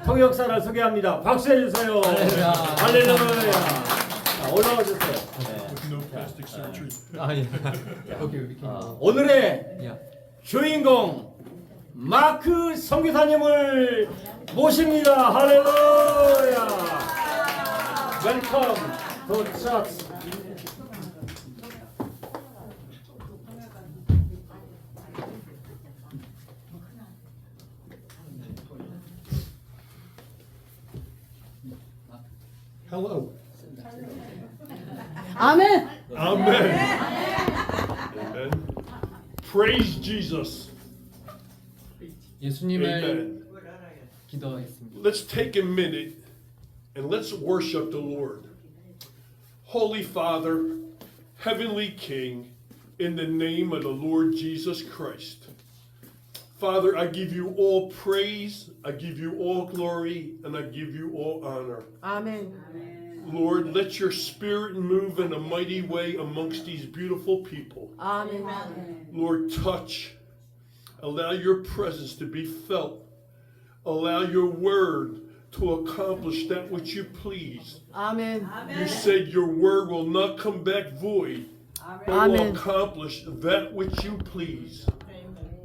통역사를 소개합니다. 박수해 주세요. 할렐루야. 할렐루야. 자, 올라오셨어요. With no plastic surgery. Okay, we can go. 오늘의 Yeah. 주인공 마크 선교사님을 모십니다. 할렐루야. 웰컴 to church. Hello. 아멘. Amen. Amen. Praise Jesus. 예수님을 Amen. 기도하겠습니다. Let's take a minute and let's worship the Lord. Holy Father, Heavenly King, in the name of the Lord Jesus Christ. Father, I give you all praise, I give you all glory, and I give you all honor. 아멘. Lord, let your spirit move in a mighty way amongst these beautiful people. 아멘. Lord, touch. Allow your presence to be felt. Allow your word to accomplish that which you please. 아멘. You said your word will not come back void, but will Amen. accomplish that which you please.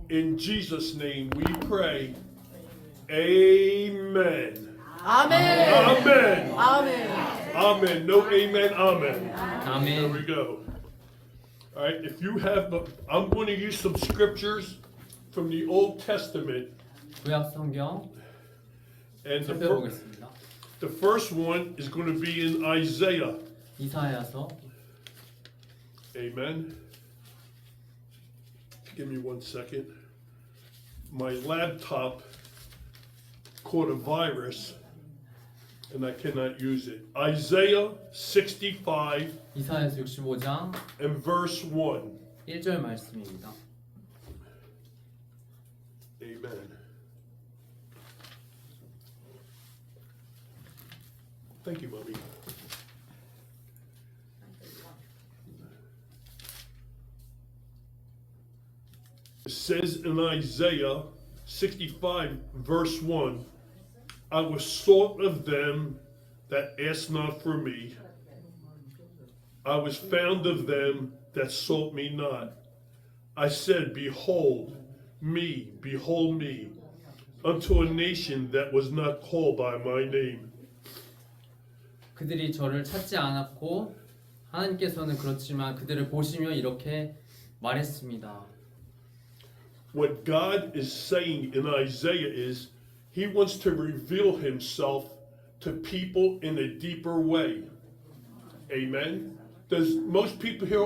In Jesus' name we pray. Amen. 아멘. Amen. 아멘. Amen. No amen. Amen. There we 아멘. go. All right, if you have, I'm going to use some scriptures from the Old Testament. 구약 성경 And 살펴보겠습니다. the first one is going to be in Isaiah. 이사야서 Amen. Give me 1 second. My laptop caught a virus and I cannot use it. Isaiah 65 이사야서 65장 and verse 1. 1절 말씀입니다. Amen. Thank you, Mommy. It says in Isaiah 65, verse 1, I was sought of them that asked not for me. I was found of them that sought me not. I said, behold me, unto a nation that was not called by my name. 그들이 저를 찾지 않았고 하나님께서는 그렇지만 그들을 보시며 이렇게 말했습니다. What God is saying in Isaiah is he wants to reveal himself to people in a deeper way. Amen. Does most people here,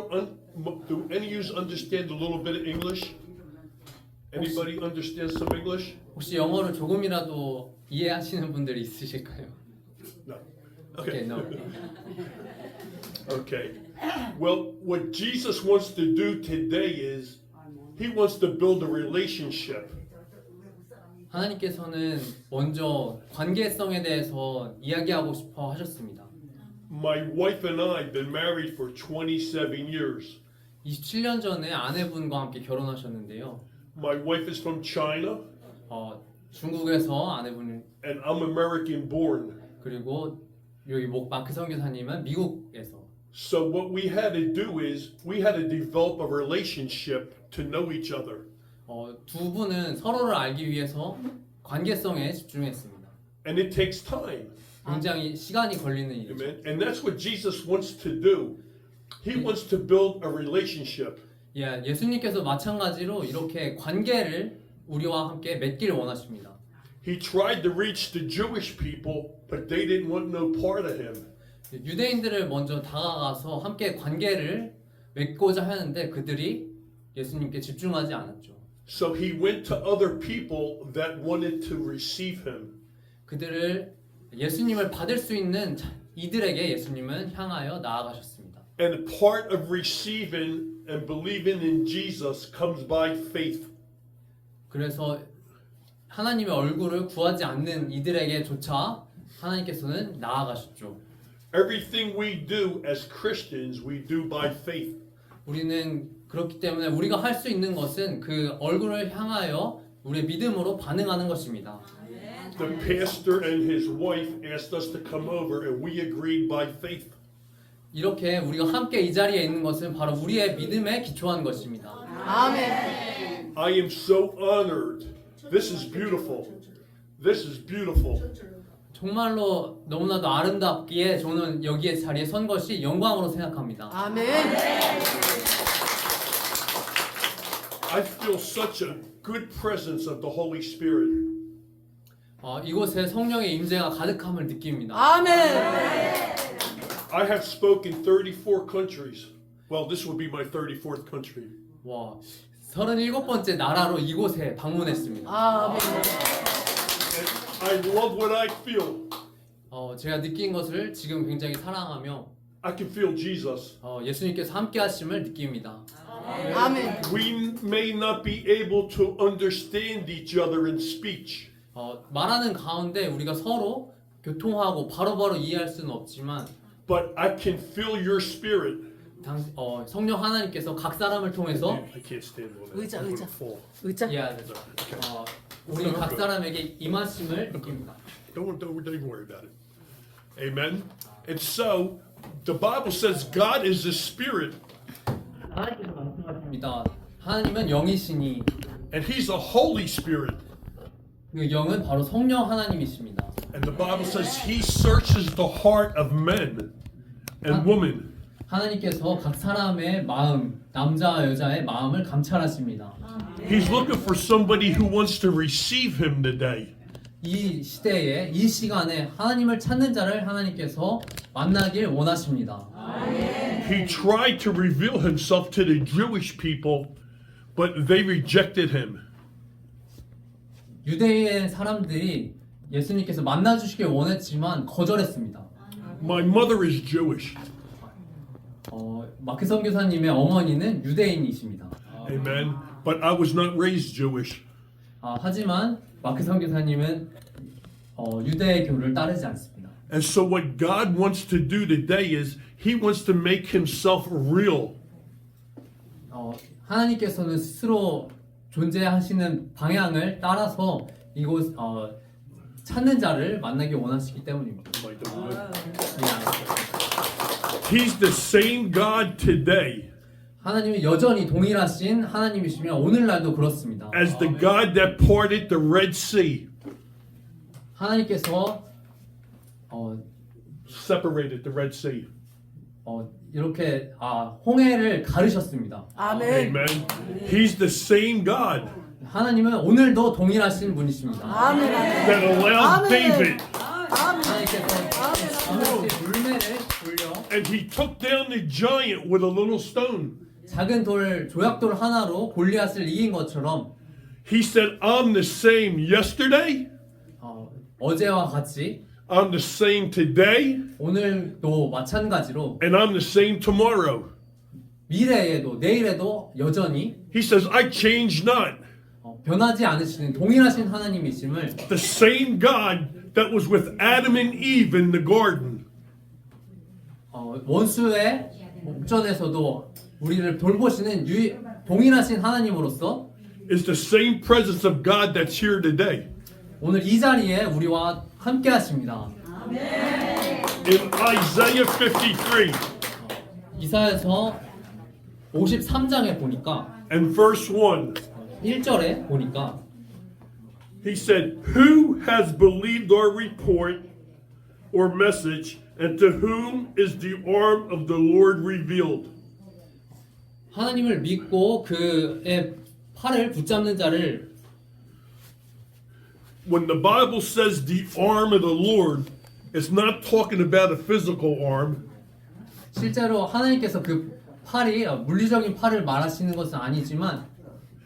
do any of you understand a little bit of English? Anybody understand some English? 혹시 영어를 조금이라도 이해하시는 분들이 있으실까요? No. Okay, no. Okay. Well, what Jesus wants to do today is he wants to build a relationship. 하나님께서는 먼저 관계성에 대해서 이야기하고 싶어 하셨습니다. My wife and I have been married for 27 years. 27년 전에 아내분과 함께 결혼하셨는데요. My wife is from China 중국에서 아내분을 and I'm American born. 그리고 여기 마크 선교사님은 미국에서. So what we had to do is we had to develop a relationship to know each other. 두 분은 서로를 알기 위해서 관계성에 집중했습니다. And it takes time. 굉장히 시간이 걸리는 일이죠. Amen. And that's what Jesus wants to do. He wants to build a relationship. 예수님께서 마찬가지로 이렇게 관계를 우리와 함께 맺기를 원하십니다. He tried to reach the Jewish people, but they didn't want no part of him. 유대인들을 먼저 다가가서 함께 관계를 맺고자 하는데 그들이 예수님께 집중하지 않았죠. So he went to other people that wanted to receive him. 그들을 예수님을 받을 수 있는 이들에게 예수님은 향하여 나아가셨습니다. And part of receiving and believing in Jesus comes by faith. 그래서 하나님의 얼굴을 구하지 않는 이들에게조차 하나님께서는 나아가셨죠. Everything we do as Christians, we do by faith. 우리는 그렇기 때문에 우리가 할 수 있는 것은 그 얼굴을 향하여 우리의 믿음으로 반응하는 것입니다. The pastor and his wife asked us to come over, and we agreed by faith. 이렇게 우리가 함께 이 자리에 있는 것은 바로 우리의 믿음에 기초한 것입니다. 아멘. I am so honored. This is beautiful. This is beautiful. 정말로 너무나도 아름답기에 저는 여기에 자리에 선 것이 영광으로 생각합니다. 아멘. I feel such a good presence of the Holy Spirit. 이곳에 성령의 임재가 가득함을 느낍니다. 아멘. I have spoken 34 countries. Well, this will be my 34th country. 와, 37번째 나라로 이곳에 방문했습니다. 아멘. And I love what I feel. 제가 느낀 것을 지금 굉장히 사랑하며 I can feel Jesus. 예수님께서 함께 하심을 느낍니다. 아멘. We may not be able to understand each other in speech, 말하는 가운데 우리가 서로 교통하고 바로바로 이해할 수는 없지만 but I can feel your spirit. 성령 하나님께서 각 사람을 통해서 I can't stand on that. 의자, I'm 의자. gonna fall. 의자. 우리 각 사람에게 임하심을 느낍니다. Don't worry about it. Amen. And so the Bible says God is a spirit, 하나님께서 말씀하십니다. 하나님은 영이시니 and He's a Holy Spirit. 그 영은 바로 성령 하나님이십니다. And the Bible says He searches the heart of men and women. 하나님께서 각 사람의 마음, 남자와 여자의 마음을 감찰하십니다. He's looking for somebody who wants to receive Him today. 이 시대에, 이 시간에 하나님을 찾는 자를 하나님께서 만나길 원하십니다. He tried to reveal Himself to the Jewish people, but they rejected Him. 유대인 사람들이 예수님께서 만나주시길 원했지만 거절했습니다. My mother is Jewish. 마크 선교사님의 어머니는 유대인이십니다. Amen. But I was not raised Jewish. 하지만 마크 선교사님은 유대교를 따르지 않습니다. And so what God wants to do today is He wants to make Himself real. 하나님께서는 스스로 존재하시는 방향을 따라서 이곳 찾는 자를 만나기 원하시기 때문입니다. Am I doing good? He's the same God today 하나님은 여전히 동일하신 하나님이시며 오늘날도 그렇습니다. as the God that parted the Red Sea, 하나님께서 separated the Red Sea. 이렇게 홍해를 가르셨습니다. 아멘. Amen. He's the same God 하나님은 오늘도 동일하신 분이십니다. 아멘. that allowed Amen. David, 하나님께서 물매를 돌려 and He took down the giant with a little stone. 작은 조약돌 하나로 골리앗을 이긴 것처럼 He said, I'm the same yesterday, 어제와 같이 I'm the same today, 오늘도 마찬가지로 and I'm the same tomorrow. 미래에도 내일에도 여전히 He says, I change not. 변하지 않으시는 동일하신 하나님이심을 The same God that was with Adam and Eve in the garden 원수의 목전에서도 우리를 돌보시는 동일하신 하나님으로서 is the same presence of God that's here today. 오늘 이 자리에 우리와 함께 하십니다. In Isaiah 53 이사야서 53장에 보니까 and verse 1, 1절에 보니까 He said, Who has believed our report or message, and to whom is the arm of the Lord revealed? 하나님을 믿고 그의 팔을 붙잡는 자를 When the Bible says the arm of the Lord, it's not talking about a physical arm. 실제로 하나님께서 그 팔이 물리적인 팔을 말하시는 것은 아니지만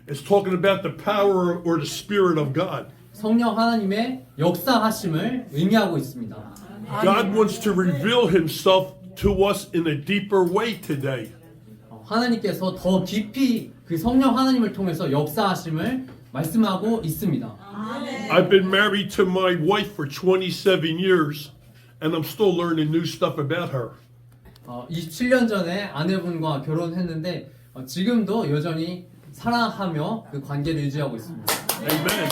It's talking about the power or the Spirit of God. 성령 하나님의 역사하심을 의미하고 있습니다. God wants to reveal Himself to us in a deeper way today. 하나님께서 더 깊이 그 성령 하나님을 통해서 역사하심을 말씀하고 있습니다. I've been married to my wife for 27 years, and I'm still learning new stuff about her. 27년 전에 아내분과 결혼했는데 지금도 여전히 사랑하며 그 관계를 유지하고 있습니다. Amen.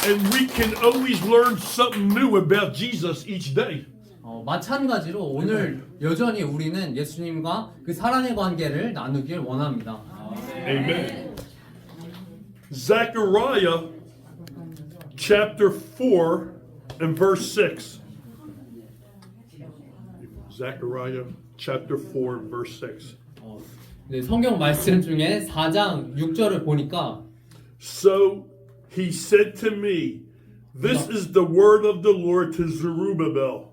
And we can always learn something new about Jesus each day. 마찬가지로 오늘 여전히 우리는 예수님과 그 사랑의 관계를 나누길 원합니다. Amen. Zechariah chapter 4 and verse 6. Zechariah chapter 4 and verse 6. 네, 성경 말씀 중에 4장 6절을 보니까 So he said to me, This is the word of the Lord to Zerubbabel,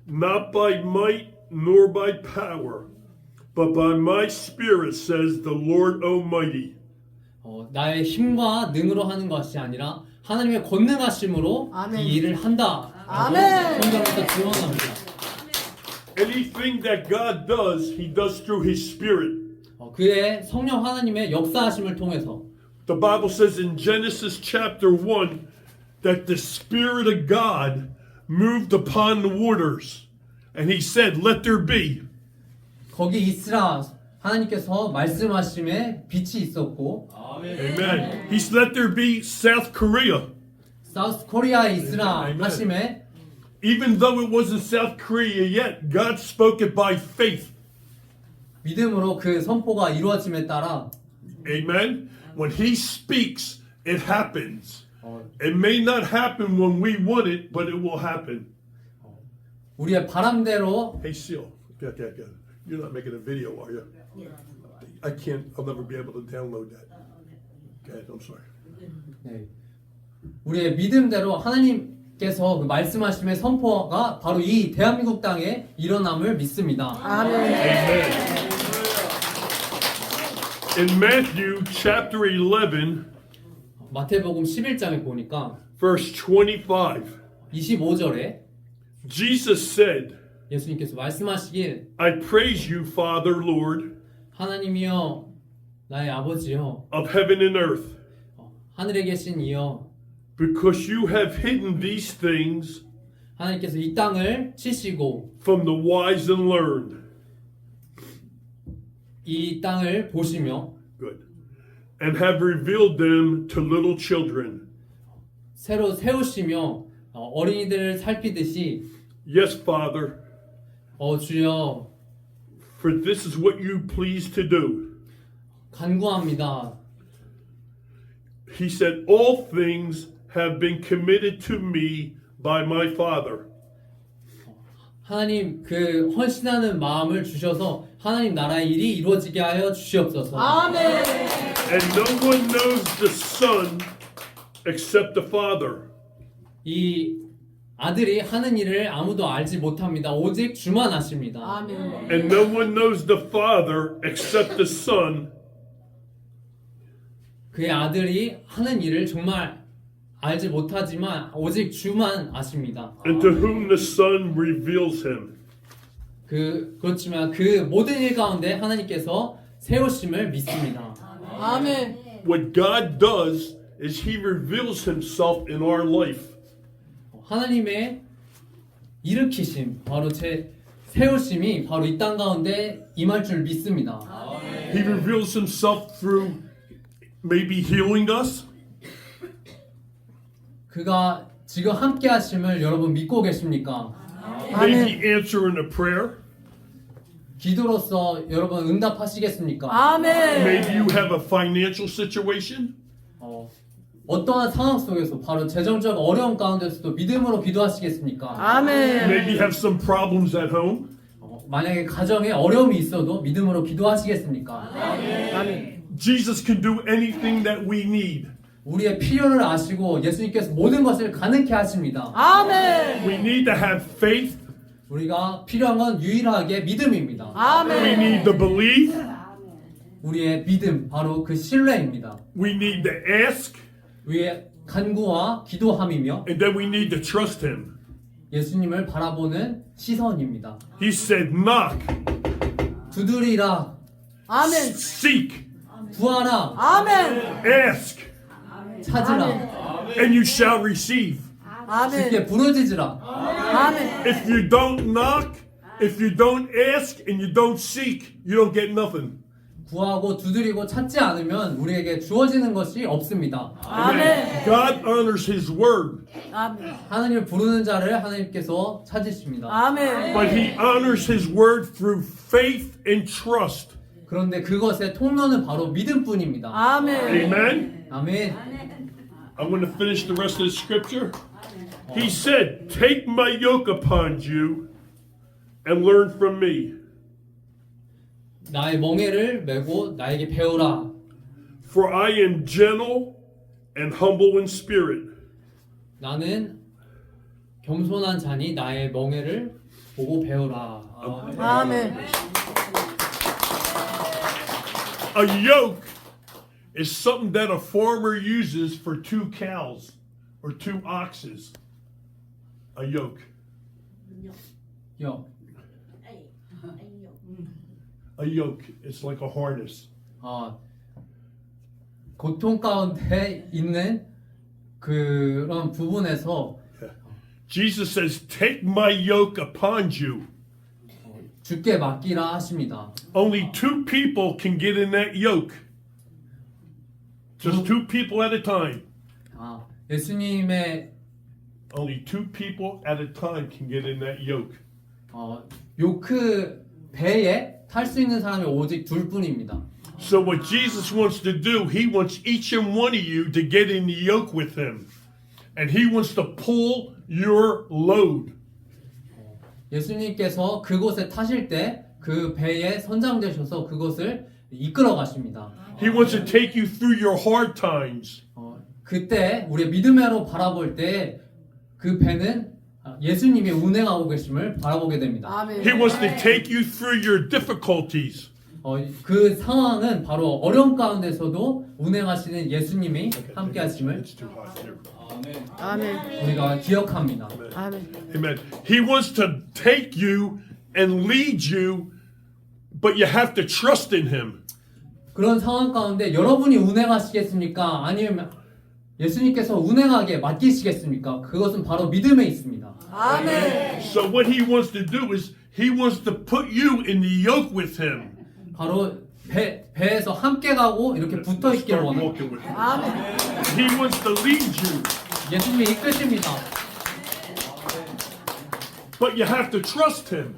not by might nor by power, but by my spirit, says the Lord Almighty. 나의 힘과 능으로 하는 것이 아니라 하나님의 권능하심으로 아멘. 이 일을 한다. 아멘. 성경에서 증언합니다. Anything that God does, he does through his spirit. 그의 성령 하나님의 역사하심을 통해서 The Bible says in Genesis chapter 1 that the Spirit of God moved upon the waters. And he said, Let there be. 거기 있으라 하나님께서 말씀하심에 빛이 있었고 Amen. He said, Let there be South Korea. 사우스 코리아에 있으라 Amen. 하심에 Even though it wasn't South Korea yet, God spoke it by faith. 믿음으로 그 선포가 이루어짐에 따라 Amen. When he speaks, it happens. It may not happen when we want it, but it will happen. 우리의 바람대로 Hey, Seal. You're not making a video, are you? I can't. I'll never be able to download that. Okay, I'm sorry. 네, 우리의 믿음대로 하나님께서 그 말씀하심의 선포가 바로 이 대한민국 땅에 일어남을 믿습니다. 아멘. Amen. In Matthew chapter 11, 마태복음 11장에 보니까 verse 25, 25절에 Jesus said, 예수님께서 말씀하시길 I praise you, Father, Lord, 하나님이여 나의 아버지여 of heaven and earth, 하늘에 계신 이여 because you have hidden these things 하나님께서 이 땅을 치시고 from the wise and learned. 이 땅을 보시며 Good. And have revealed them to little children. 새로 세우시며 어린이들을 살피듯이 Yes, Father, 주여 for this is what you please to do. 간구합니다. He said, all things have been committed to me by my Father. 하나님 그 헌신하는 마음을 주셔서 하나님 나라의 일이 이루어지게 하여 주시옵소서. 아멘. And no one knows the Son except the Father. 이 아들이 하는 일을 아무도 알지 못합니다. 오직 주만 아십니다. 아멘. And no one knows the Father except the Son, 그의 아들이 하는 일을 정말 알지 못하지만 오직 주만 아십니다. and to whom the Son reveals him. 그렇지만 그 모든 일 가운데 하나님께서 세우심을 믿습니다. 아멘. What God does is He reveals Himself in our life. 하나님의 일으키심, 바로 제 세우심이 바로 이 땅 가운데 임할 줄 믿습니다. He reveals Himself through maybe healing us. 그가 지금 함께 하심을 여러분 믿고 계십니까? Maybe answering a prayer. 기도로서 여러분 응답하시겠습니까? 아멘. Maybe you have a financial situation. 어떠한 상황 속에서 바로 재정적 어려움 가운데서도 믿음으로 기도하시겠습니까? 아멘. Maybe you have some problems at home. 만약에 가정에 어려움이 있어도 믿음으로 기도하시겠습니까? 아멘. Jesus can do anything that we need. 우리의 필요를 아시고 예수님께서 모든 것을 가능케 하십니다. 아멘. We need to have faith. 우리가 필요한 건 유일하게 믿음입니다. We 아멘. need to believe. 우리의 믿음, 바로 그 신뢰입니다. We need to ask. 우리의 간구와 기도함이며 And then we need to trust Him. 예수님을 바라보는 시선입니다. He said, knock, 두드리라, 아멘. seek, 구하라, 아멘. ask, 찾으라, and you shall receive. 주께 아멘. 부르짖으라. 아멘. If you don't knock, if you don't ask, and you don't seek, you don't get nothing. 구하고 두드리고 찾지 않으면 우리에게 주어지는 것이 없습니다. 아멘. God honors His word, 아멘. 하나님을 부르는 자를 하나님께서 찾으십니다. 아멘. but He honors His word through faith and trust. 그런데 그것의 통로는 바로 믿음뿐입니다. 아멘. Amen? 아멘. I'm going to finish the rest of the scripture. He said, "Take my yoke upon you and learn from me, 나의 멍에를 메고 나에게 배우라. for I am gentle and humble in spirit, 나는 겸손한 자니 나의 멍에를 보고 배우라. 아멘. A yoke is something that a farmer uses for 2 cows or 2 oxes. A yoke. 여, A yoke. It's like a harness. 고통 가운데 있는 그런 부분에서 Jesus says, "Take my yoke upon you." 주께 맡기라 하십니다. Only 2 people can get in that yoke. Just 2 people at a time. 예수님의 Only 2 people at a time can get in that yoke. 요크 배에 탈 수 있는 사람이 오직 둘뿐입니다. So what Jesus wants to do, He wants each and one of you to get in the yoke with Him. And He wants to pull your load. 예수님께서 그곳에 타실 때 그 배에 선장되셔서 그것을 이끌어 가십니다. He wants to take you through your hard times. 그때 우리의 믿음으로 바라볼 때 그 배는 예수님이 운행하고 계심을 바라보게 됩니다. 아멘. He wants to take you through your difficulties. 그 상황은 바로 어려움 가운데서도 운행하시는 예수님이 함께 하심을 It's too hot here. 아멘. 우리가 기억합니다. 아멘. Amen. He wants to take you and lead you, but you have to trust in Him. 그런 상황 가운데 여러분이 운행하시겠습니까? 아니면 예수님께서 운행하게 맡기시겠습니까? 그것은 바로 믿음에 있습니다. 아멘. So what He wants to do is He wants to put you in the yoke with Him. 바로 배에서 함께 가고 이렇게 붙어 있기를 Start 원합니다. walking with Him. 아멘. He wants to lead you, 예수님이 이끄십니다. but you have to trust Him.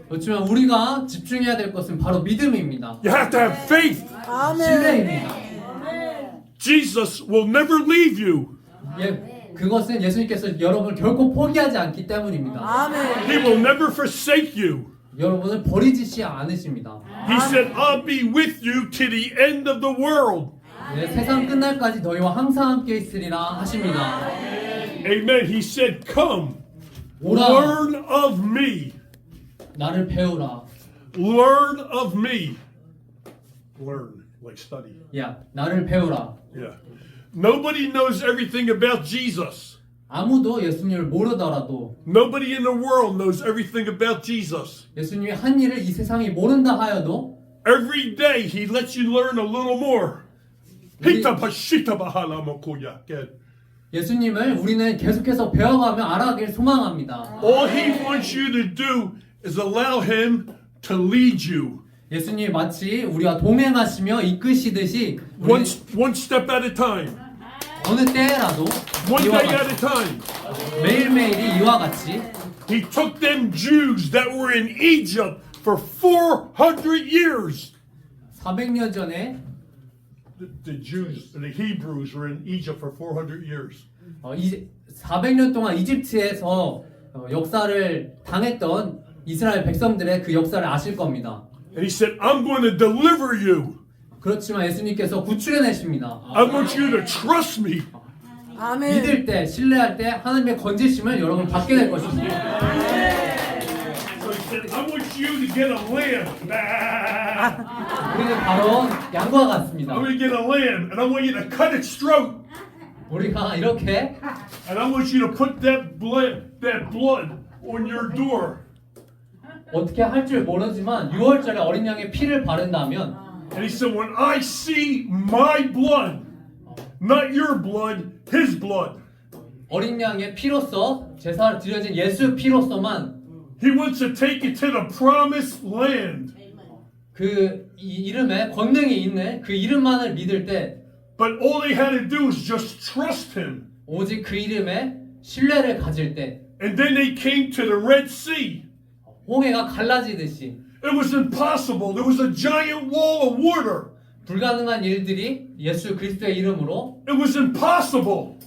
그렇지만 우리가 집중해야 될 것은 바로 믿음입니다. You have to have faith. 아멘. 신뢰입니다. Jesus will never leave you. 그것은 예수님께서 여러분을 결코 포기하지 않기 때문입니다. 아멘. He will never forsake you. 여러분을 버리지 않으십니다. He said, "I'll be with you to the end of the world." 세상 끝날까지 너희와 항상 함께 있으리라 하십니다. Amen. He said, "Come, 오라. learn of me. 나를 배우라. Learn of me." Learn, like study. 나를 배우라. Yeah. Nobody knows everything about Jesus. 아무도 예수님을 모르더라도 Nobody in the world knows everything about Jesus. 예수님이 한 일을 이 세상이 모른다 하여도 Every day He lets you learn a little more. 예수님을 우리는 계속해서 배워가며 알아가길 소망합니다. All He wants you to do is allow Him to lead you. 예수님이 마치 우리와 동행하시며 이끄시듯이 우리 One step at a time. 어느 때라도 One 이와 day at a 같이 time. 매일매일이 이와 같이 He took them Jews that were in Egypt for 400 years. 400년 전에 The Jews, the Hebrews were in Egypt for 400 years. 400년 동안 이집트에서 역사를 당했던 이스라엘 백성들의 그 역사를 아실 겁니다. And He said, "I'm going to deliver you. 그렇지만 예수님께서 구출해내십니다. I want you to trust me." 아멘. 믿을 때, 신뢰할 때 하나님의 건지심을 여러분 받게 될 것입니다. So He said, "I want you to get a lamb. 우리는 바로 양과 같습니다. I'm going to get a lamb, and I want you to cut its throat, 우리가 이렇게 and I want you to put that blood on your door." 어떻게 할 줄 모르지만 6월절에 어린 양의 피를 바른다면 And He said, "When I see my blood, not your blood, His blood." 어린 양의 피로서 제사를 드려진 예수 피로서만 He wants to take you to the promised land. 그 이름에 권능이 있는 그 이름만을 믿을 때 but all they had to do was just trust him. 오직 그 이름에 신뢰를 가질 때 And then they came to the Red Sea. 홍해가 갈라지듯이 It was impossible. There was a giant wall of water. 불가능한 일들이 예수 그리스도의 이름으로 It was impossible.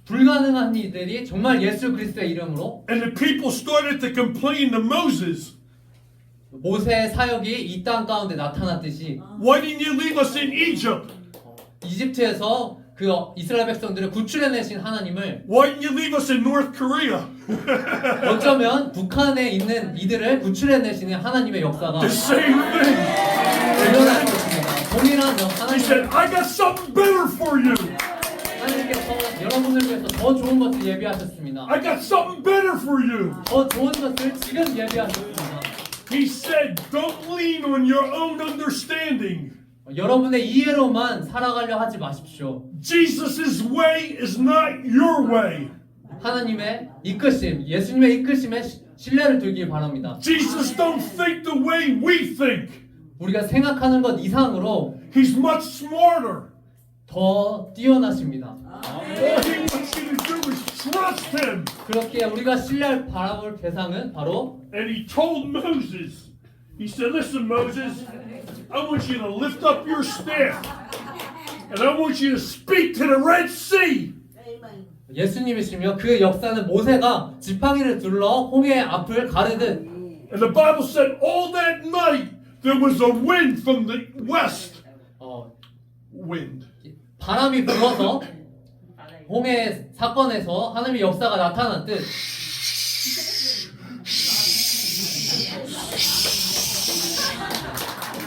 불가능한 일들이 정말 예수 그리스도의 이름으로 And the people started to complain to Moses. 모세의 사역이 이 땅 가운데 나타났듯이 Why didn't you leave us in Egypt? 이집트에서 그 이스라엘 백성들을 구출해내신 하나님을 Why didn't you leave us in North Korea? 어쩌면 북한에 있는 이들을 구출해내시는 하나님의 역사가 The same thing. 일어날 것입니다. 동일한 He said, 하나님, I got something better for you. 하나님께서 여러분을 위해서 더 좋은 것을 예비하셨습니다. I got something better for you. 더 좋은 것을 지금 예비하셨습니다. He said, don't lean on your own understanding. 여러분의 이해로만 살아가려 하지 마십시오. Jesus' way is not your way. 하나님의 이끄심, 예수님의 이끄심에 신뢰를 두길 바랍니다. Jesus don't think the way we think. 우리가 생각하는 것 이상으로 He's much smarter. 더 뛰어나십니다. All he wants you to do is trust him. 그렇게 우리가 신뢰할 바라볼 대상은 바로 And he told Moses, he said, listen, Moses, I want you to lift up your staff. And I want you to speak to the Red Sea. 예수님이시며 그 역사는 모세가 지팡이를 둘러 홍해 앞을 가르듯 And the Bible said all that night there was a wind from the west. Wind. 바람이 불어서 홍해 사건에서 하나님의 역사가 나타났듯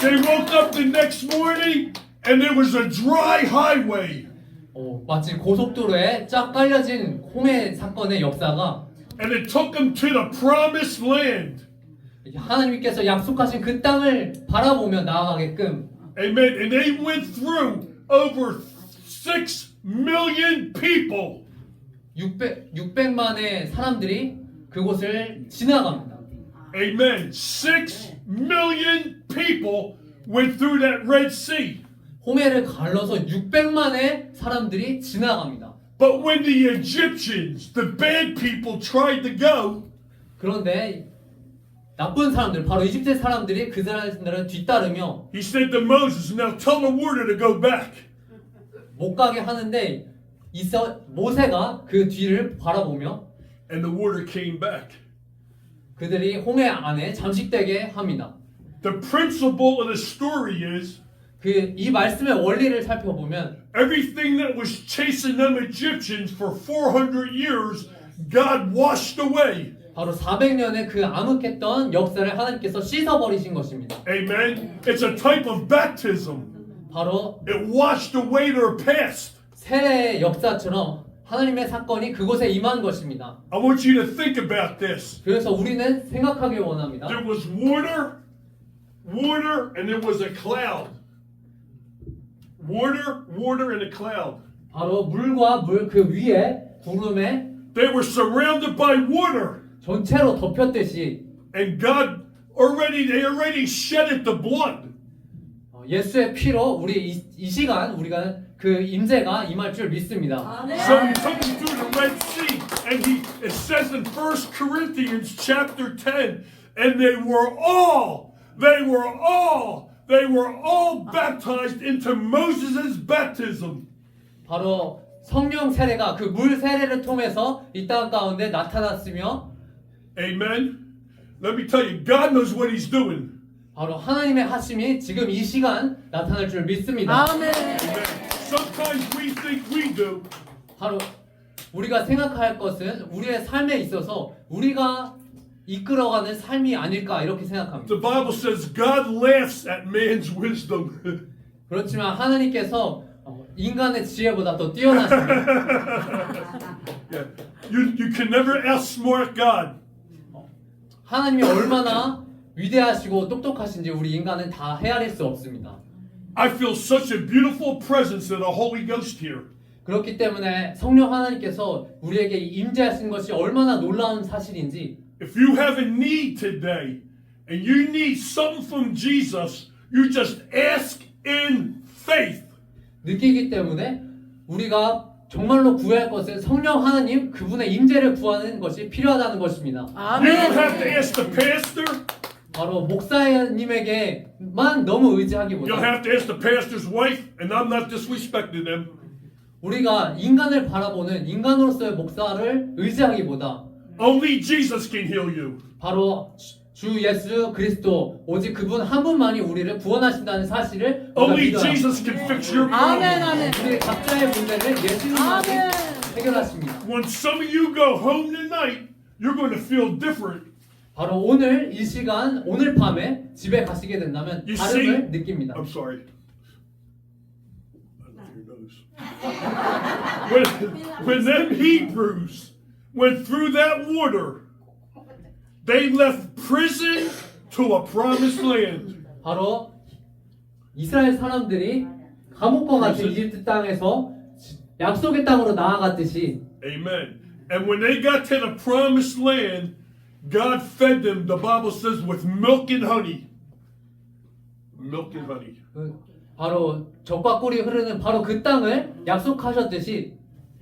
They woke up the next morning and there was a dry highway. 마치 고속도로에 쫙 깔려진 홍해 사건의 역사가 And it took them to the promised land. 하나님께서 약속하신 그 땅을 바라보며 나아가게끔 Amen. And they went through over 6 million people. 600만의 사람들이 그곳을 지나갑니다. Amen. 6 million people went through that Red Sea. 홍해를 갈라서 600만의 사람들이 지나갑니다. But when the Egyptians, the bad people, tried to go, 그런데 나쁜 사람들, 바로 이집트 사람들이 그 사람들을 뒤따르며 he said to Moses, now tell the water to go back. 못 가게 하는데 모세가 그 뒤를 바라보며 And the water came back. 그들이 홍해 안에 잠식되게 합니다. The principle of the story is 이 말씀의 원리를 살펴보면 everything that was chasing them Egyptians for 400 years, God washed away. 바로 400년의 그 암흑했던 역사를 하나님께서 씻어버리신 것입니다. Amen. It's a type of baptism. 바로 It washed away their past. 세례의 역사처럼 하나님의 사건이 그곳에 임한 것입니다. I want you to think about this. 그래서 우리는 생각하길 원합니다. There was water, and there was a cloud. Water, and a cloud. 바로 물과 물 그 위에 구름에 They were surrounded by water. 전체로 덮였듯이 And God they already shedded the blood. 예수의 피로 우리 이 시간 우리가 그 임재가 임할 줄 믿습니다. So he took them through the Red Sea, and it says in 1 Corinthians chapter 10, and they were all baptized into Moses' baptism. 바로 성령 세례가 그 물 세례를 통해서 이 땅 가운데 나타났으며 Amen. Let me tell you, God knows what he's doing. 바로 하나님의 하심이 지금 이 시간 나타날 줄 믿습니다. 아멘. Amen. Sometimes we think we do. 바로 우리가 생각할 것은 우리의 삶에 있어서 우리가 이끌어가는 삶이 아닐까 이렇게 생각합니다. The Bible says God laughs at man's wisdom. 그렇지만 하나님께서 인간의 지혜보다 더 뛰어나십니다. Yeah. You can never outsmart God. 하나님이 얼마나 위대하시고 똑똑하신지 우리 인간은 다 헤아릴 수 없습니다. I feel such a beautiful presence of the Holy Ghost here. 그렇기 때문에 성령 하나님께서 우리에게 임재하신 것이 얼마나 놀라운 사실인지 If you have a need today and you need something from Jesus, You just ask in faith. 느끼기 때문에 우리가 정말로 구해야 할 것은 성령 하나님 그분의 임재를 구하는 것이 필요하다는 것입니다. You don't 아멘. have to ask the pastor. 바로 목사님에게만 너무 You don't 의지하기보다 have to ask the pastor's wife, and I'm not disrespecting them. 우리가 인간을 바라보는 인간으로서의 목사를 의지하기보다 Only Jesus can heal you. 바로 주 예수 그리스도 오직 그분 한 분만이 우리를 구원하신다는 사실을 우리가 Only 믿어야 Jesus can fix your 아멘. problem. 아멘. 우리 각자의 문제를 예수님만이 아멘. 해결하십니다. When some of you go home tonight, you're going to feel different. 바로 오늘 이 시간 오늘 밤에 집에 가시게 된다면 You 다름을 see- 느낍니다. I'm sorry. I love your nose. When them Hebrews went through that water, they left prison to a promised land. 바로 이스라엘 사람들이 감옥과 같은 이집트 땅에서 약속의 땅으로 나아갔듯이 Amen. And when they got to the promised land, God fed them, the Bible says, with milk and honey. Milk and honey. 바로 젖과 꿀이 흐르는 바로 그 땅을 약속하셨듯이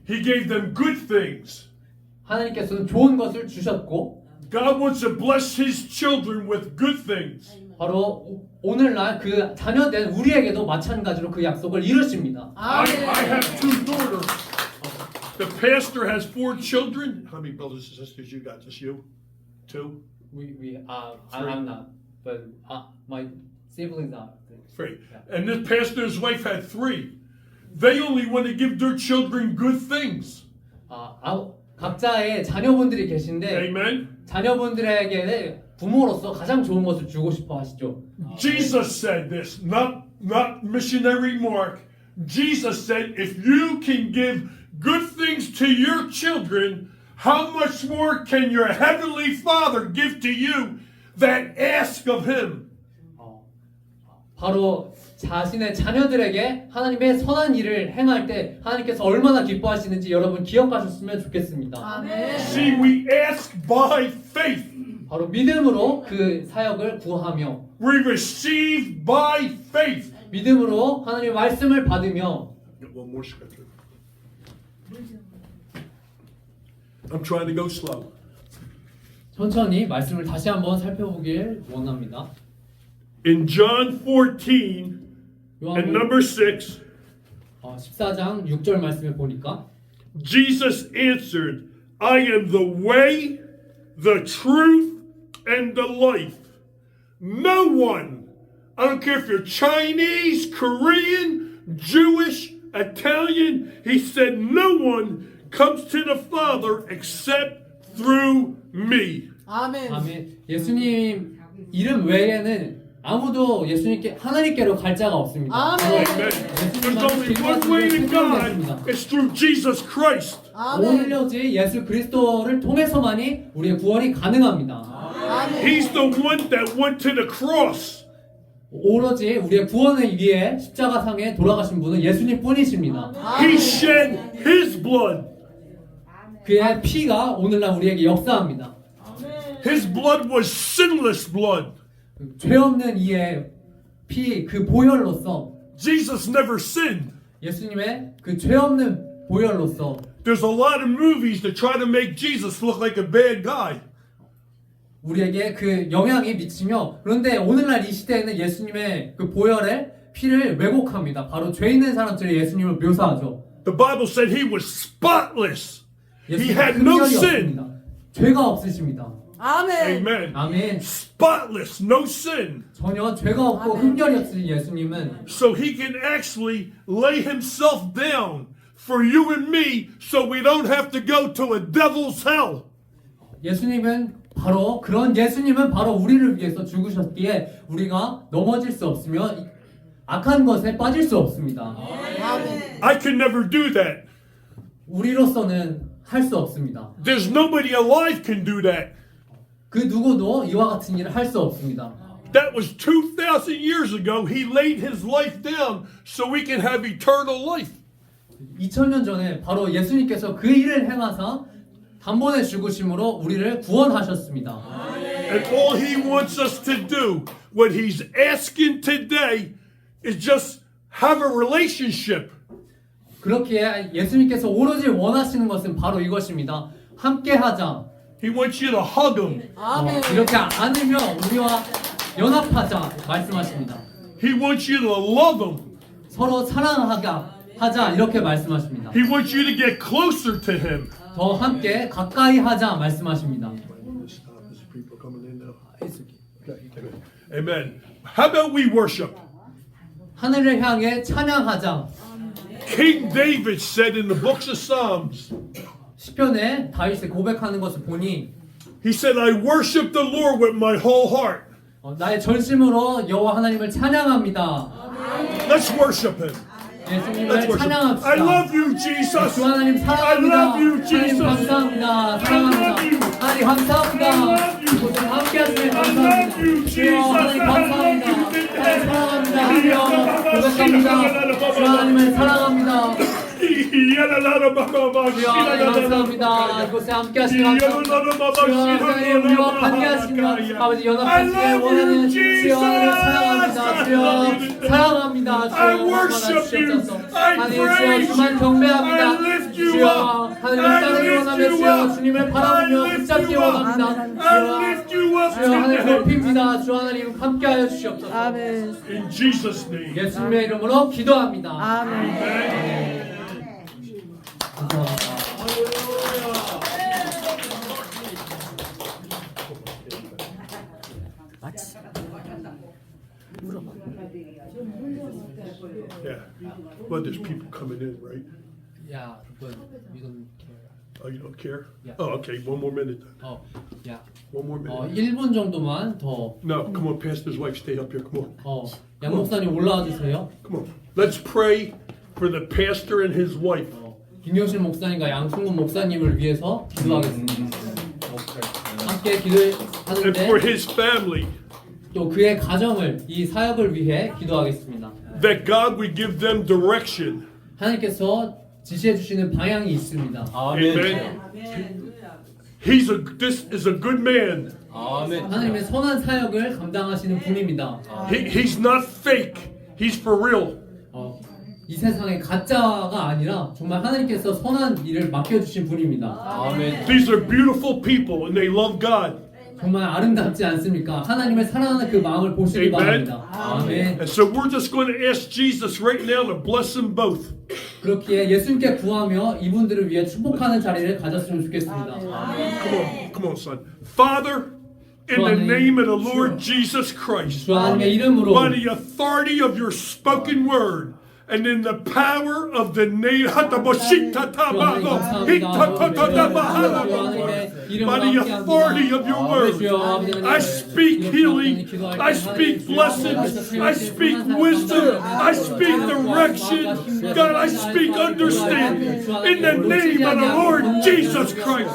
He gave them good things. 하나님께서는 좋은 것을 주셨고 God wants to bless His children with good things. 바로 오늘날 그 자녀된 우리에게도 마찬가지로 그 약속을 이루십니다. I 아멘. have two daughters. The pastor has 4 children. How many brothers and sisters you got? Just you? 2? I'm not, but my siblings are. 3. And this pastor's wife had 3. They only want to give their children good things. 각자의 자녀분들이 계신데 Amen. 자녀분들에게 부모로서 가장 좋은 것을 주고 싶어 하시죠. Jesus said this, not missionary Mark. Jesus said, if you can give good things to your children, how much more can your heavenly Father give to you that ask of Him? 바로 자신의 자녀들에게 하나님의 선한 일을 행할 때 하나님께서 얼마나 기뻐하시는지 여러분 기억하셨으면 좋겠습니다. 아멘. See, we ask by faith. 바로 믿음으로 그 사역을 구하며 We receive by faith. 믿음으로 하나님의 말씀을 받으며 Get one more scripture. I'm trying to go slow. 천천히 말씀을 다시 한번 살펴보길 원합니다. In John 14 and 요한복음 number 6, 14장 6절 말씀에 보니까 Jesus answered, I am the way, the truth, and the life. No one, I don't care if you're Chinese, Korean, Jewish, Italian, he said, no one comes to the Father except through me. 아멘. 아멘. 예수님 이름 외에는 아무도 예수님께 하나님께로 갈 자가 없습니다. 아멘. Amen. There's only one way to God. It's through Jesus Christ. 아멘. 오로지 예수 그리스도를 통해서만이 우리의 구원이 가능합니다. 아멘. He's the one that went to the cross. 오로지 우리의 구원을 위해 십자가상에 돌아가신 분은 예수님뿐이십니다. He shed His blood. 그의 피가 오늘날 우리에게 역사합니다. His blood was sinless blood. 죄 없는 이의 피 그 보혈로서 Jesus never sinned. 예수님의 그 죄 없는 보혈로서 There's a lot of movies that try to make Jesus look like a bad guy. 우리에게 그 영향이 미치며 그런데 오늘날 이 시대에는 예수님의 그 보혈의 피를 왜곡합니다. 바로 죄 있는 사람들이 예수님을 묘사하죠. The Bible said He was spotless. He 예수님은 had no 흠결이 sin. 없습니다. 죄가 없으십니다. 아멘. Amen. 아멘. Spotless, no sin. 전혀 죄가 없고 아멘. 흠결이 없으신 예수님은 So He can actually lay Himself down for you and me so we don't have to go to a devil's hell. 예수님은 바로 우리를 위해서 죽으셨기에 우리가 넘어질 수 없으며 악한 것에 빠질 수 없습니다. 아멘. I could never do that. 우리로서는 할 수 없습니다. There's nobody alive can do that. 그 누구도 이와 같은 일을 할 수 없습니다. That was 2,000 years ago. He laid His life down so we can have eternal life. 2000년 전에 바로 예수님께서 그 일을 행하사 단번에 죽으심으로 우리를 구원하셨습니다. And all he wants us to do, what he's asking today, is just have a relationship. 그렇게 예수님께서 오로지 원하시는 것은 바로 이것입니다. 함께 하자. He wants you to hug him. 아멘. 이렇게 안으며 우리와 연합하자 말씀하십니다. He wants you to love him. 서로 사랑하자 이렇게 말씀하십니다. He wants you to get closer to him. 더 함께 가까이 하자 말씀하십니다. Amen. How about we worship? 하늘을 향해 찬양하자. King David said in the books of Psalms, 시편에 다윗이 고백하는 것을 보니 he said, I worship the Lord with my whole heart. 나의 전심으로 여호와 하나님을 찬양합니다. Let's worship him. Let's 예수님을 worship. 찬양합시다. I love you, Jesus. 주 하나님 I 사랑합니다. love you, 하나님 Jesus. 감사합니다. 사랑합니다. 하나님 감사합니다. 이곳에 함께 하시네 감사합니다. 주여 하나님 감사합니다. 하나님 사랑합니다. 주여 고백합니다. 주 하나님을 사랑합니다. 주여 하나님 감사합니다. 이곳에 함께 하시네 감사합니다. 주여 하나님 우리와 함께 하시며 아버지 연합하시길 원하는 주여 하나님 사랑합니다. 주여 사랑합니다. 주여 worship you. I 하나님 주여 praise 주만 you. 경배합니다. I lift you 주여 up. 하나님을 I 따르기 lift 원하며 you 주여 up. 주님을 바라보며 I lift 붙잡기 you up. 원합니다. I 주여 lift you up 주여 하나님 today. 높입니다. 주 하나님 함께하여 주시옵소서. 아멘. In Jesus' name. 예수님의 이름으로 기도합니다. 아멘. 감사합니다. Yeah. Well, there's people coming in, right? Yeah, but you don't care. Oh, you don't care? Yeah. Oh, okay. One more minute. Yeah. One more minute. 1분 정도만 더 No, come on, Pastor's wife, stay up here. Come on. 양 목사님 올라와 주세요. Come on. Let's pray for the pastor and his wife. 김경실 목사님과 양승근 목사님을 위해서 기도하겠습니다. 함께 기도하는데 And for his family. 또 그의 가정을 이 사역을 위해 기도하겠습니다. That God would give them direction. 하나님께서 지시해 주시는 방향이 있습니다. Amen. This is a good man. 하나님의 선한 사역을 감당하시는 분입니다. He's not fake. He's for real. 이 세상의 가짜가 아니라 정말 하나님께서 선한 일을 맡겨주신 분입니다. These are beautiful people and they love God. 정말 아름답지 않습니까? 하나님을 사랑하는 그 마음을 보시기 Amen. 바랍니다. 아멘. And so we're just going to ask Jesus right now to bless them both. 그렇기에 예수님께 구하며 이분들을 위해 축복하는 자리를 가졌으면 좋겠습니다. Come on, son. Father, in the name of the Lord Jesus Christ, 주 하나님의 이름으로 by the authority of your spoken word, and in the power of the name, by the authority of your word, I speak healing, I speak blessings, I speak wisdom, I speak direction, God, I speak understanding, in the name of the Lord Jesus Christ.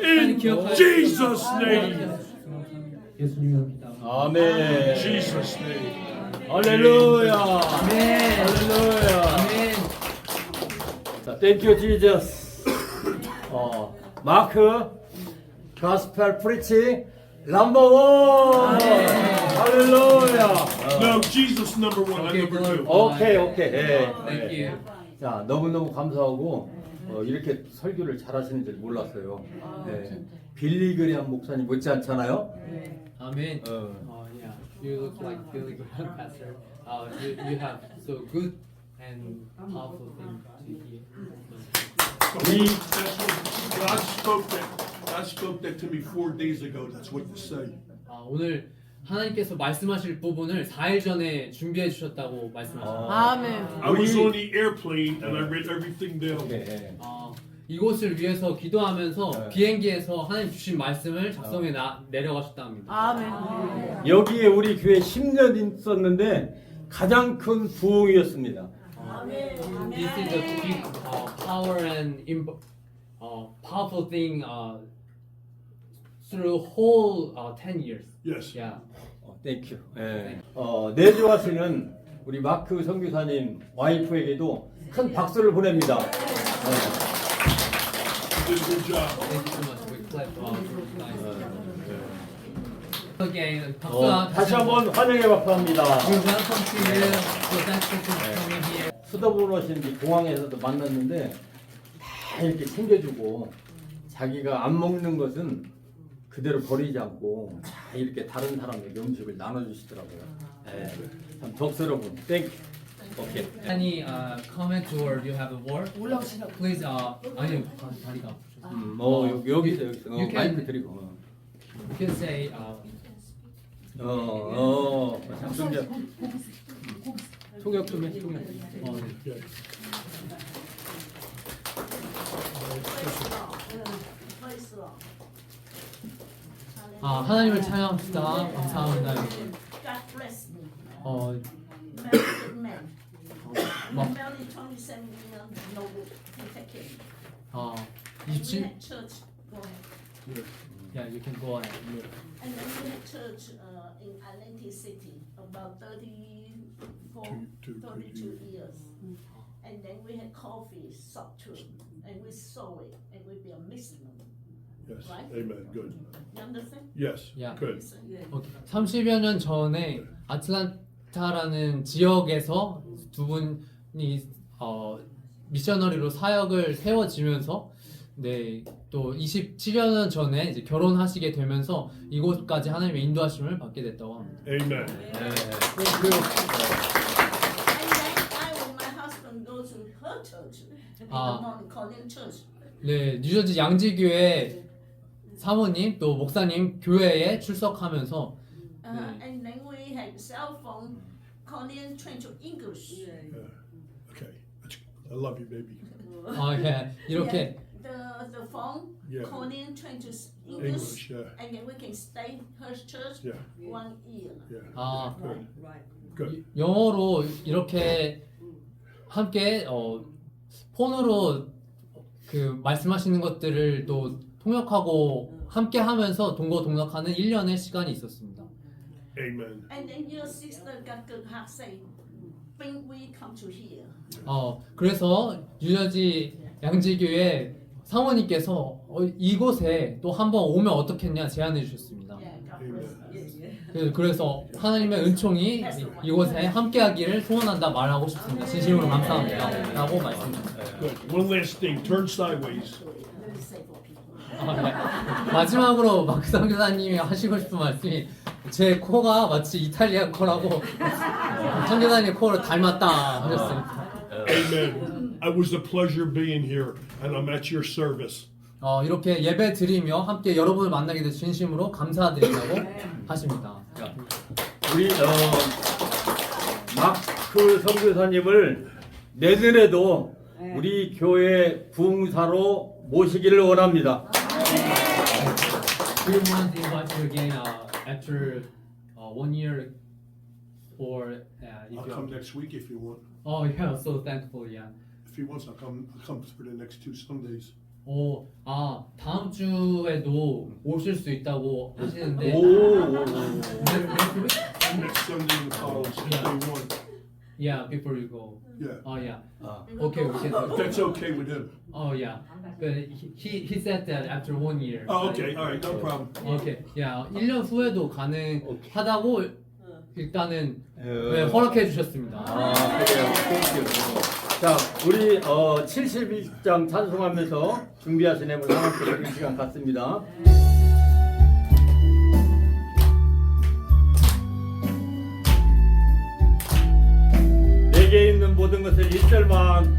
In Jesus' name. 아멘. Jesus' name. 할렐루야. 아멘. 할렐루야. 아멘. 자, Thank you, Jesus. 마크 가스펠 프리치 넘버 원. 할렐루야. No, Jesus number one. I'm number two. 오케이. 예. Thank you. 자, 너무너무 감사하고 이렇게 설교를 잘하시는 줄 몰랐어요. 네. 빌리 그레함 목사님 못지 않잖아요. 아멘. Yeah, you look like Billy Graham, Pastor. You have so good and powerful things to hear. God spoke that to me 4 days ago. That's what to say. 오늘 하나님께서 말씀하실 부분을 4일 전에 준비해 주셨다고 말씀하셨습니다. 아멘. I was on the airplane and I read everything down. 네. 이곳을 위해서 기도하면서 비행기에서 하나님 주신 말씀을 작성해 내려가셨답니다. 아멘. 여기에 우리 교회 10년 있었는데 가장 큰 부흥이었습니다. This is a big power and powerful thing through whole 10 years. Yes. Yeah. 땡큐. 예. 내주하시는 우리 마크 선교사님 와이프에게도 큰 박수를 보냅니다. You did a good job. Thank you so much. We clap. Nice. Again, 다시 한번 환영의 박수합니다. We welcome to you. So thanks for coming here. 수더분하신 공항에서도 만났는데 다 이렇게 챙겨주고 자기가 안 먹는 것은 그대로 버리지 않고 다 이렇게 다른 사람에게 음식을 나눠주시더라고요. 예, 참 덕스러운 땡큐. 오케이. Any comment or do you have a word? Please. 아니 다리가. 여기서 You can- 마이크 드리고. You can say. 장승재 통역 좀 해. 통역. Yeah. 하나님을 찬양합시다. 감사합니다. God bless me. 어, Very good man. Married 27 years, no good. He take care. We 27. had church. Go ahead. Yeah, you can go ahead. And then we had church in Atlantic City about 32 years. And then we had coffee, shop too, and we sold it, and we be a Muslim. Yes. Right? Amen. Good. You understand? Yes. Yeah. Good. 오케이. 30여 년 전에 아틀란타라는 지역에서 두 분이 미셔너리로 사역을 세워지면서 네, 또 27여 년 전에 이제 결혼하시게 되면서 이곳까지 하나님의 인도하심을 받게 됐다고 합니다. Amen. And then I and my husband go to her church in the morning, Korean church. 네, 뉴저지 양지교회 사모님 또 목사님 교회에 출석하면서 And then we had cell phone, Korean train to English. Okay. I love you, baby. 예, 이렇게 The phone, Yeah. Korean train to English. English, Yeah. and then we can stay her church Yeah. 1 year. Yeah. Good. Good. 영어로 이렇게 함께 폰으로 그 말씀하시는 것들을 또 통역하고 함께 하면서 동거동락하는 1년의 시간이 있었습니다. Amen. And then your sister got good heart, say, bring we come to here. 그래서 뉴저지 양지교회 사모님께서 이곳에 또 한번 오면 어떻겠냐 제안해 주셨습니다. Yeah, God bless you. 그래서 하나님의 은총이 이곳에 함께하기를 소원한다 말하고 싶습니다. 진심으로 감사합니다. 라고 말씀드립니다. Good. One last thing. Turn sideways. Very safe for people. 네. 마지막으로 마크 선교사님이 하시고 싶은 말씀이 제 코가 마치 이탈리아 코라고 선교사님 코를 닮았다 하셨습니다. Amen. It was a pleasure being here, and I'm at your service. 이렇게 예배 드리며 함께 여러분을 만나게 돼서 진심으로 감사드린다고 하십니다. 우리 마크 선교사님을 내년에도 우리 교회 부흥사로 모시기를 원합니다. We want to invite you again after 1 year or if I'll you come next week if you want. Oh yeah, so thankful. Yeah. If he wants, I'll come for the next 2 Sundays. 다음 주에도 오실 수 있다고 하시는데 Next Sunday in the follows if they want. Yeah, before you go. Yeah. Yeah. We will Okay, go we can. If that's okay with him. Yeah. But he said that after 1 year. Oh, okay. All right. No problem. Okay. Yeah. 1년 후에도 가능하다고 일단은 허락해 주셨습니다. 그래요. 땡큐. 자, 우리 71장 찬송하면서 준비하신 앱을 함께 드릴 시간 같습니다. 내게 있는 모든 것을 1절만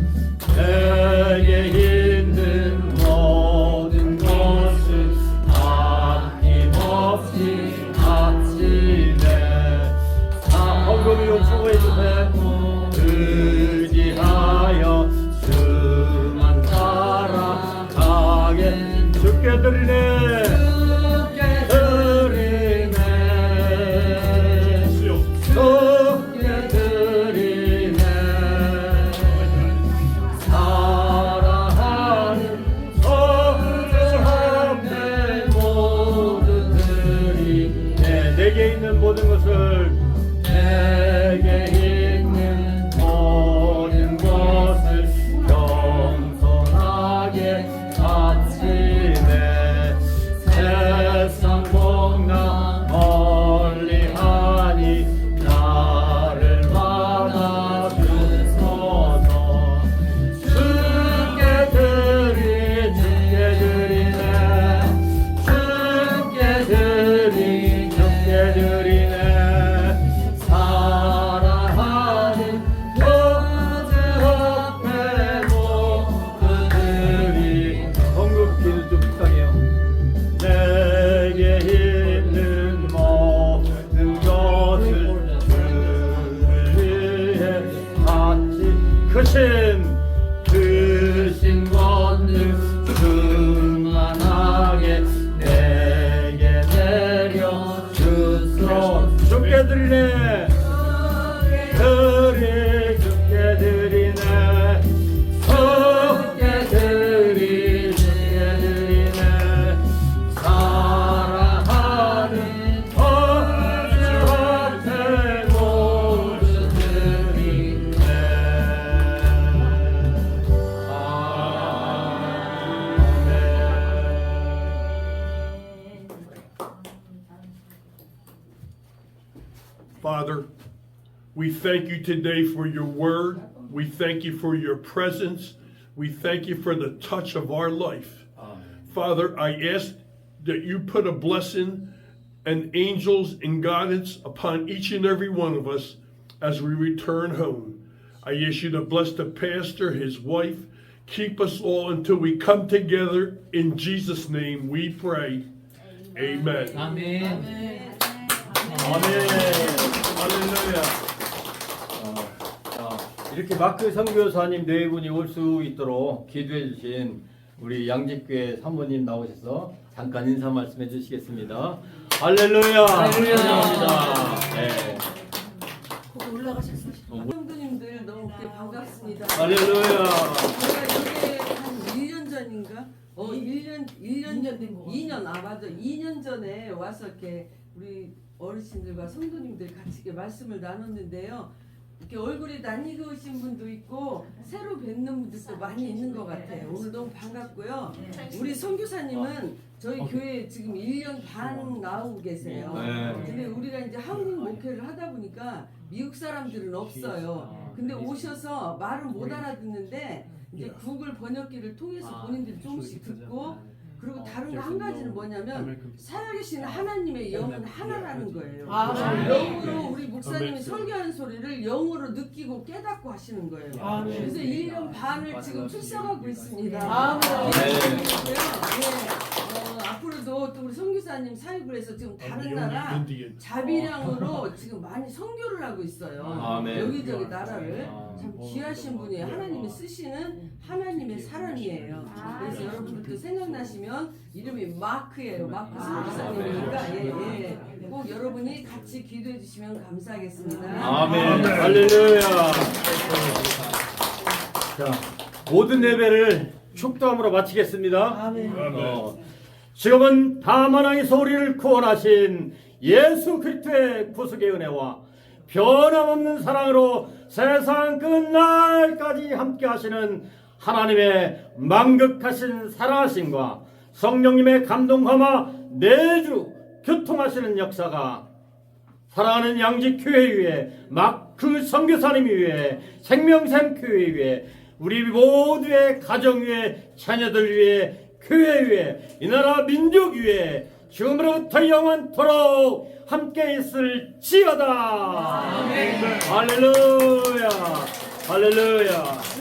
내게 있는 모든 것을 아낌없이 바치네 헌금이 요청해 주세요. 의지하여 주만 따라가게 주께 드리네 주께 드리네 사랑하는 내 모든 드리네 드리 주께 드리네 주께 드리 주께 드리네 사랑하는 어제 앞에 모두 드리네 Father, we thank you today for your word. We thank you for your presence. We thank you for the touch of our life. Father, I ask that you put a blessing and angels and guidance upon each and every one of us as we return home. I ask you to bless the pastor, his wife, keep us all until we come together. In Jesus' name we pray. Amen. 아멘. 아멘. 할렐루야. 자, 이렇게 마크 선교사님 네 분이 올 수 있도록 기도해 주신 우리 양직교회 사모님 나오셔서 잠깐 인사 말씀해 주시겠습니다. 할렐루야. 할렐루야. 감사합니다. 네. 거기 올라가셨어요. 성도님들 너무 반갑습니다. 할렐루야. 제가 이게 한 1년 전인가? 1년 전, 2년, 맞아. 2년 전에 와서 이렇게 우리 어르신들과 성도님들 같이 이렇게 말씀을 나눴는데요. 이렇게 얼굴이 낯익으신 분도 있고 새로 뵙는 분들도 많이 있는 것 같아요. 오늘 너무 반갑고요. 우리 선교사님은 저희 교회에 지금 1년 반 나오고 계세요. 네. 근데 우리가 이제 한국 목회를 하다 보니까 미국 사람들은 없어요. 근데 오셔서 말은 못 알아듣는데 이제 구글 번역기를 통해서 본인들이 조금씩 듣고 그리고 다른 거 한 가지는 뭐냐면 살아계신 하나님의 영은 하나라는 거예요. 영으로 우리 목사님이 설교하는 소리를 영으로 느끼고 깨닫고 하시는 거예요. 그래서 1년 반을 지금 출석하고 있습니다. 앞으로도 또 우리 선교사님 사역을 해서 지금 다른 나라 자비량으로 지금 많이 선교를 하고 있어요. 아멘. 여기저기 나라를 참 귀하신 분이에요. 하나님이 쓰시는 하나님의 사람이에요. 그래서 여러분들도 생각나시면 이름이 마크예요. 마크 선교사님이니까 꼭 여러분이 같이 기도해 주시면 감사하겠습니다. 아멘. 할렐루야. 자, 모든 예배를 축도함으로 마치겠습니다. 아멘. 지금은 다만왕의 소리를 구원하신 예수 그리스도의 구속의 은혜와 변함없는 사랑으로 세상 끝날까지 함께 하시는 하나님의 만극하신 사랑하심과 성령님의 감동함과 내주 교통하시는 역사가 사랑하는 양지교회 위에 마크 선교사님 위에 생명샘 교회 위에 우리 모두의 가정 위에 자녀들 위에 교회 위에 이 나라 민족 위에 지금으로부터 영원토록 함께 있을지어다. 아멘. 할렐루야. 할렐루야.